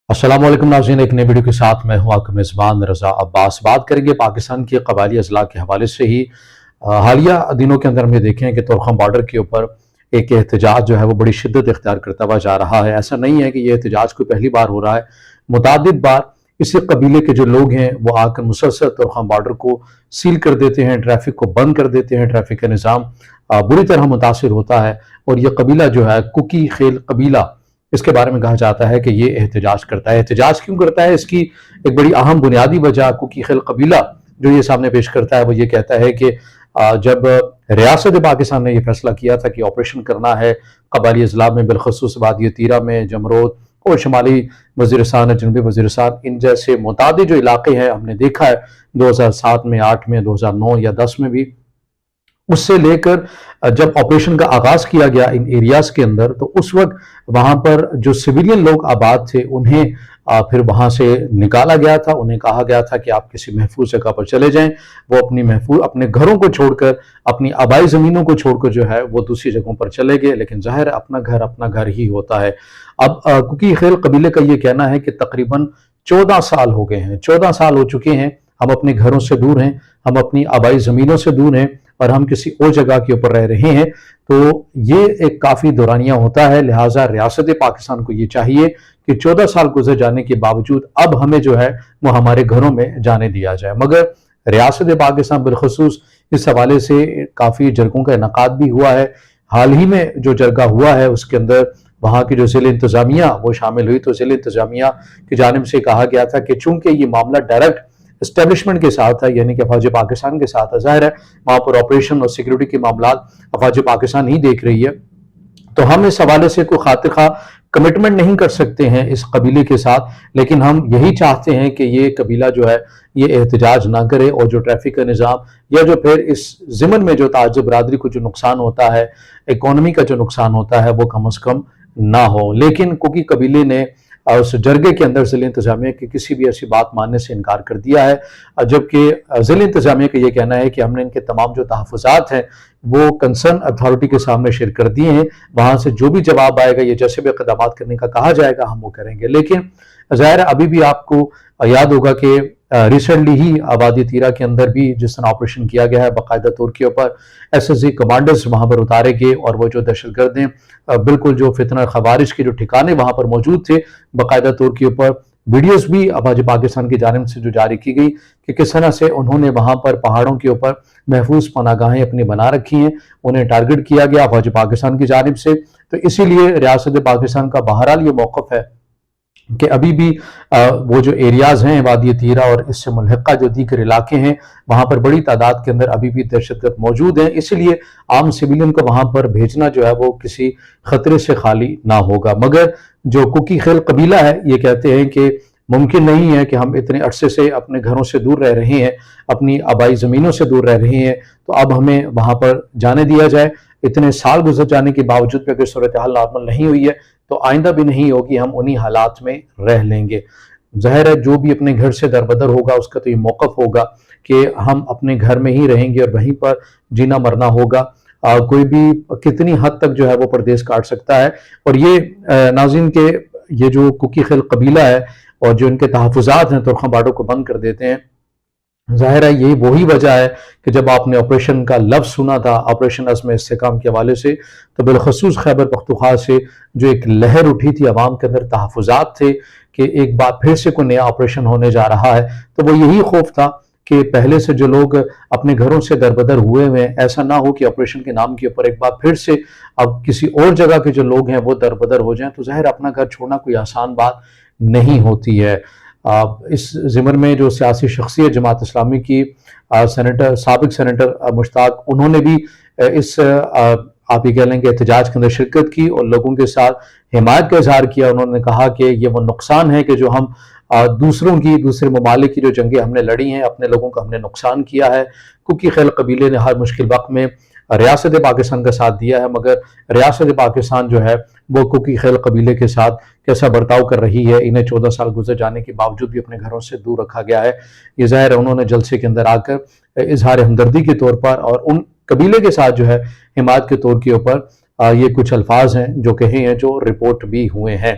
अस्सलाम वालेकुम नाज़रीन, एक नई वीडियो के साथ मैं हूं आपका मेज़बान रज़ा अब्बास। बात करेंगे पाकिस्तान के कबायली अज़ला के हवाले से ही। हालिया दिनों के अंदर हम ये देखें कि तोरखम बॉर्डर के ऊपर एक एहतजाज जो है वो बड़ी शिद्दत इख्तियार करता हुआ जा रहा है। ऐसा नहीं है कि ये एहतजाज कोई पहली बार हो रहा है, मुतादिद बार इसी कबीले के जो लोग हैं वो आकर मुसलसल तोरखम बॉर्डर को सील कर देते हैं, ट्रैफिक को बंद कर देते हैं, ट्रैफिक का निज़ाम बुरी तरह मुतासिर होता है। और ये कबीला जो है कुकी खेल कबीला, इसके बारे में कहा जाता है कि ये एहतजाज करता है। एहतजाज क्यों करता है, इसकी एक बड़ी अहम बुनियादी वजह कुकी खिल कबीला जो ये सामने पेश करता है वो ये कहता है कि जब रियासत पाकिस्तान ने ये फैसला किया था कि ऑपरेशन करना है कबायली अजला में, बिलखसूस वादी तीरा में, जमरोद और शुमाली वज़ीरिस्तान, जनूबी वज़ीरिस्तान, इन जैसे मुतादिद जो इलाके हैं हमने देखा है 2007 में, 8 में, 2009 या 10 में भी, उससे लेकर जब ऑपरेशन का आगाज किया गया इन एरियाज के अंदर, तो उस वक्त वहां पर जो सिविलियन लोग आबाद थे उन्हें फिर वहां से निकाला गया था। उन्हें कहा गया था कि आप किसी महफूज जगह पर चले जाएं। वो अपने घरों को छोड़कर, अपनी आबाई जमीनों को छोड़कर जो है वो दूसरी जगहों पर चले गए। लेकिन जाहिर है अपना घर ही होता है। अब कुकी खेल कबीले का ये कहना है कि तकरीबन 14 साल हो गए हैं, 14 साल हो चुके हैं, हम अपने घरों से दूर हैं, हम अपनी आबाई जमीनों से दूर हैं और हम किसी और जगह के ऊपर रह रहे हैं। तो ये एक काफ़ी दौरानिया होता है। लिहाजा रियासत पाकिस्तान को ये चाहिए कि 14 साल गुजर जाने के बावजूद अब हमें जो है वो हमारे घरों में जाने दिया जाए। मगर रियासत पाकिस्तान बिलखसूस इस हवाले से काफ़ी जरगों का इनकाद भी हुआ है। हाल ही में जो जरगा हुआ है उसके अंदर वहाँ की जो ज़िला इंतज़ामिया वो शामिल हुई, तो ज़िला इंतज़ामिया की जानिब से कहा गया था कि चूंकि ये मामला डायरेक्ट एस्टेब्लिशमेंट के साथ है, यानी कि अफवाज पाकिस्तान के साथ है, जाहिर है वहां पर ऑपरेशन और सिक्योरिटी के मामला अफवाज पाकिस्तान ही देख रही है, तो हम इस हवाले से कोई खातिर खा कमिटमेंट नहीं कर सकते हैं इस कबीले के साथ। लेकिन हम यही चाहते हैं कि ये कबीला जो है ये एहतजाज ना करे और जो ट्रैफिक का निज़ाम या जो फिर इस ज़िमन में जो ताज बरादरी को जो नुकसान होता है, इकोनॉमी का जो नुकसान होता है, वो कम अज़ कम ना हो। लेकिन कुकी कबीले ने उस जरगे के अंदर ज़िला इंतज़ामिया की किसी भी ऐसी बात मानने से इनकार कर दिया है, जबकि ज़िला इंतज़ामिया का ये कहना है कि हमने इनके तमाम जो तहफ़्फ़ुज़ात हैं वो कंसर्न अथॉरिटी के सामने शेयर कर दिए हैं। वहाँ से जो भी जवाब आएगा, ये जैसे भी इक़दामात करने का कहा जाएगा हम वो करेंगे। लेकिन ज़ाहिर है अभी भी आपको याद होगा कि रिसेंटली ही वादी तीरा के अंदर भी जिस तरह ऑपरेशन किया गया है, बाकायदा तौर के ऊपर SSG कमांडर्स वहाँ पर उतारे गए और वो जो दहशतगर्द हैं बिल्कुल जो फितना खवारिश के जो ठिकाने वहाँ पर मौजूद थे, बाकायदा तौर के ऊपर वीडियोस भी अफवाज पाकिस्तान की जानिब से जो जारी की गई कि किस तरह से उन्होंने वहाँ पर पहाड़ों के ऊपर महफूज पनागाहें अपनी बना रखी हैं, उन्हें टारगेट किया गया अफवाज पाकिस्तान की जानिब से। तो इसीलिए रियासत पाकिस्तान का बहरहाल ये मौक़िफ़ है कि अभी भी वो जो एरियाज़ हैं वादी तीरा और इससे मुल्हिका जो दीगर इलाके हैं वहाँ पर बड़ी तादाद के अंदर अभी भी दहशतगर्द मौजूद हैं। इसलिए आम सिविलियन को वहाँ पर भेजना जो है वो किसी खतरे से खाली ना होगा। मगर जो कुकी खेल कबीला है ये कहते हैं कि मुमकिन नहीं है कि हम इतने अरसे से अपने घरों से दूर रह रहे हैं, अपनी आबाई ज़मीनों से दूर रह रहे हैं, तो अब हमें वहाँ पर जाने दिया जाए। इतने साल गुजर जाने के बावजूद भी अगर सूरत हाल नॉर्मल नहीं हुई है तो आइंदा भी नहीं होगी, हम उन्हीं हालात में रह लेंगे। ज़ाहिर है जो भी अपने घर से दरबदर होगा उसका तो ये मौक़िफ़ होगा कि हम अपने घर में ही रहेंगे और वहीं पर जीना मरना होगा। कोई भी कितनी हद तक जो है वो परदेश काट सकता है। और ये नाज़रीन के ये जो कुकी खेल कबीला है और जो इनके तहफ़्फ़ुज़ात हैं तोरखम बॉर्डर को बंद कर देते हैं, ज़ाहिर है यही वही वजह है कि जब आपने ऑपरेशन का लफ्ज़ सुना था, ऑपरेशन अज़्म इस्तेहकाम के हवाले से, तो बिलखसूस खैबर पख्तूनख्वा से जो एक लहर उठी थी अवाम के अंदर, तहफ़्फ़ुज़ात थे कि एक बार फिर से कोई नया ऑपरेशन होने जा रहा है। तो वो यही खौफ था कि पहले से जो लोग अपने घरों से दरबदर हुए हैं, ऐसा ना हो कि ऑपरेशन के नाम के ऊपर एक बार फिर से अब किसी और जगह के जो लोग हैं वो दरबदर हो जाएं। तो ज़ाहिर अपना घर छोड़ना कोई आसान बात नहीं होती है। इस ज़िमन में जो सियासी शख्सियत जमात इस्लामी की साबिक सेनेटर मुश्ताक, उन्होंने भी इस आप ये कह लें कि एहतजाज के अंदर शिरकत की और लोगों के साथ हिमायत का इजहार किया। उन्होंने कहा कि ये वो नुकसान है कि जो हम दूसरे ममालिक की जो जंगें हमने लड़ी हैं, अपने लोगों का हमने नुकसान किया है। कुकी खेल कबीले ने हर मुश्किल वक्त में रियासत पाकिस्तान का साथ दिया है, मगर रियासत पाकिस्तान जो है वो कुकी खेल कबीले के साथ कैसा बर्ताव कर रही है। इन्हें 14 साल गुजर जाने के बावजूद भी अपने घरों से दूर रखा गया है। ये ज़ाहिर है उन्होंने जलसे के अंदर आकर इजहार हमदर्दी के तौर पर और उन कबीले के साथ जो है हिमायत के तौर के ऊपर ये कुछ अल्फाज हैं जो कहे हैं, जो रिपोर्ट भी हुए हैं।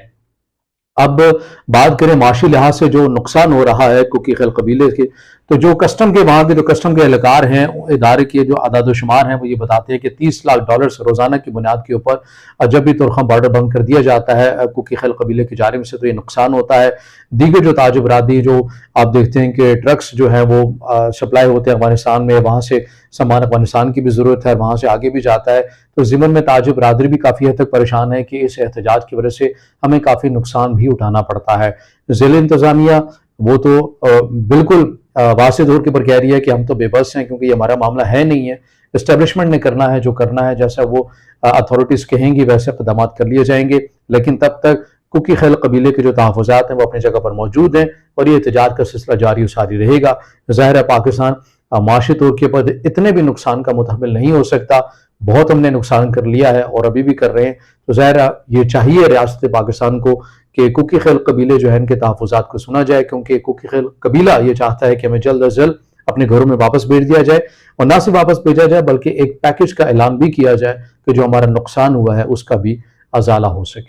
اب بات کریں معاشی لحاظ سے جو نقصان ہو رہا ہے کوکی خیل قبیلے کے، تو جو کسٹم کے وہاں کے جو کسٹم کے اہلکار ہیں، ادارے کے جو اعداد و شمار ہیں، وہ یہ بتاتے ہیں کہ $30 لاکھ روزانہ کی بنیاد کے اوپر جب بھی تورخم بارڈر بند کر دیا جاتا ہے کوکی خیل قبیلے کی جانب سے، تو یہ نقصان ہوتا ہے۔ دیگر جو تاج برادری جو آپ دیکھتے ہیں کہ ٹرکس جو ہیں وہ سپلائی ہوتے ہیں افغانستان میں، وہاں سے سامان افغانستان کی بھی ضرورت ہے، وہاں سے آگے بھی جاتا ہے، تو ضمن میں تاج برادری بھی کافی حد تک پریشان ہے کہ اس احتجاج کی وجہ سے ہمیں کافی نقصان بھی اٹھانا پڑتا ہے۔ ضلع انتظامیہ وہ تو بالکل واضح طور کے پر کہہ رہی ہے کہ ہم تو بے بس ہیں، کیونکہ یہ ہمارا معاملہ ہے نہیں ہے، اسٹیبلشمنٹ نے کرنا ہے جو کرنا ہے، جیسا وہ اتھارٹیز کہیں گی ویسے اقدامات کر لیے جائیں گے، لیکن تب تک کوکی خیل قبیلے کے جو تحفظات ہیں وہ اپنی جگہ پر موجود ہیں اور یہ احتجاج کا سلسلہ جاری و ساری رہے گا۔ ظاہر ہے پاکستان معاشی طور کے پر اتنے بھی نقصان کا متحمل نہیں ہو سکتا، بہت ہم نے نقصان کر لیا ہے اور ابھی بھی کر رہے ہیں، تو ظاہر ہے یہ چاہیے ریاست پاکستان کو کہ کوکی خیل قبیلے جو ہیں ان کے تحفظات کو سنا جائے، کیونکہ کوکی خیل قبیلہ یہ چاہتا ہے کہ ہمیں جلد از جلد اپنے گھروں میں واپس بھیج دیا جائے، اور نہ صرف واپس بھیجا جائے بلکہ ایک پیکج کا اعلان بھی کیا جائے کہ جو ہمارا نقصان ہوا ہے اس کا بھی ازالہ ہو سکے۔